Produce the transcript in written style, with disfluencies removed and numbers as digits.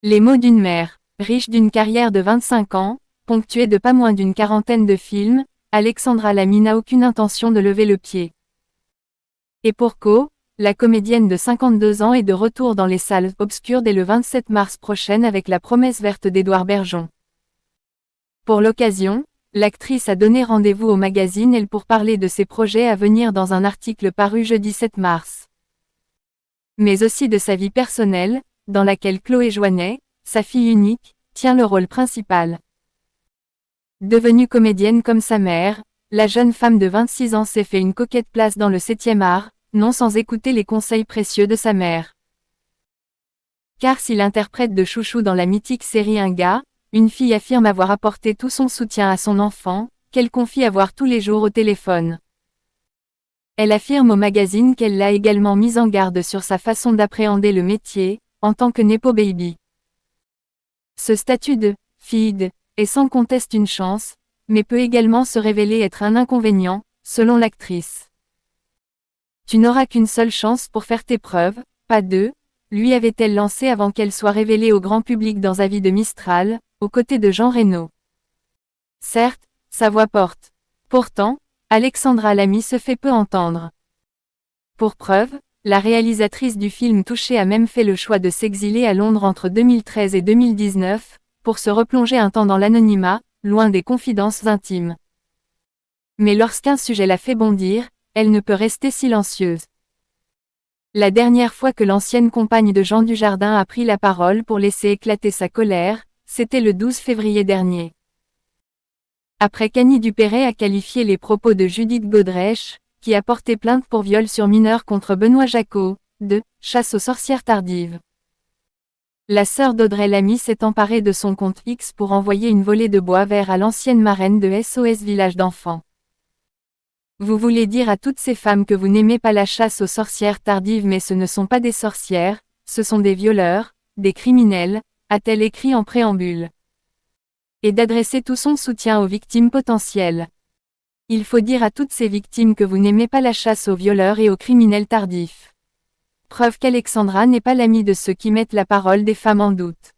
Les mots d'une mère, riche d'une carrière de 25 ans, ponctuée de pas moins d'une quarantaine de films, Alexandra Lamy n'a aucune intention de lever le pied. Et pour cause, la comédienne de 52 ans est de retour dans les salles obscures dès le 27 mars prochain avec La promesse verte d'Édouard Bergeon. Pour l'occasion, l'actrice a donné rendez-vous au magazine Elle pour parler de ses projets à venir dans un article paru jeudi 7 mars. Mais aussi de sa vie personnelle, dans laquelle Chloé Joannet, sa fille unique, tient le rôle principal. Devenue comédienne comme sa mère, la jeune femme de 26 ans s'est fait une coquette place dans le 7e art, non sans écouter les conseils précieux de sa mère. Car si l'interprète de chouchou dans la mythique série Un gars, une fille affirme avoir apporté tout son soutien à son enfant, qu'elle confie avoir tous les jours au téléphone. Elle affirme au magazine qu'elle l'a également mise en garde sur sa façon d'appréhender le métier, en tant que Nepo Baby. Ce statut de « fille » est sans conteste une chance, mais peut également se révéler être un inconvénient, selon l'actrice. Tu n'auras qu'une seule chance pour faire tes preuves, pas deux, lui avait-elle lancé avant qu'elle soit révélée au grand public dans Avis de Mistral, aux côtés de Jean Reno. Certes, sa voix porte. Pourtant, Alexandra Lamy se fait peu entendre. Pour preuve, la réalisatrice du film touché a même fait le choix de s'exiler à Londres entre 2013 et 2019, pour se replonger un temps dans l'anonymat, loin des confidences intimes. Mais lorsqu'un sujet la fait bondir, elle ne peut rester silencieuse. La dernière fois que l'ancienne compagne de Jean Dujardin a pris la parole pour laisser éclater sa colère, c'était le 12 février dernier. Après qu'Annie Dupéret a qualifié les propos de Judith Godrèche, qui a porté plainte pour viol sur mineur contre Benoît Jacot, de « chasse aux sorcières tardives ». La sœur d'Audrey Lamy s'est emparée de son compte X pour envoyer une volée de bois vert à l'ancienne marraine de SOS Village d'enfants. Vous voulez dire à toutes ces femmes que vous n'aimez pas la chasse aux sorcières tardives mais ce ne sont pas des sorcières, ce sont des violeurs, des criminels, a-t-elle écrit en préambule. Et d'adresser tout son soutien aux victimes potentielles. Il faut dire à toutes ces victimes que vous n'aimez pas la chasse aux violeurs et aux criminels tardifs. Preuve qu'Alexandra n'est pas l'amie de ceux qui mettent la parole des femmes en doute.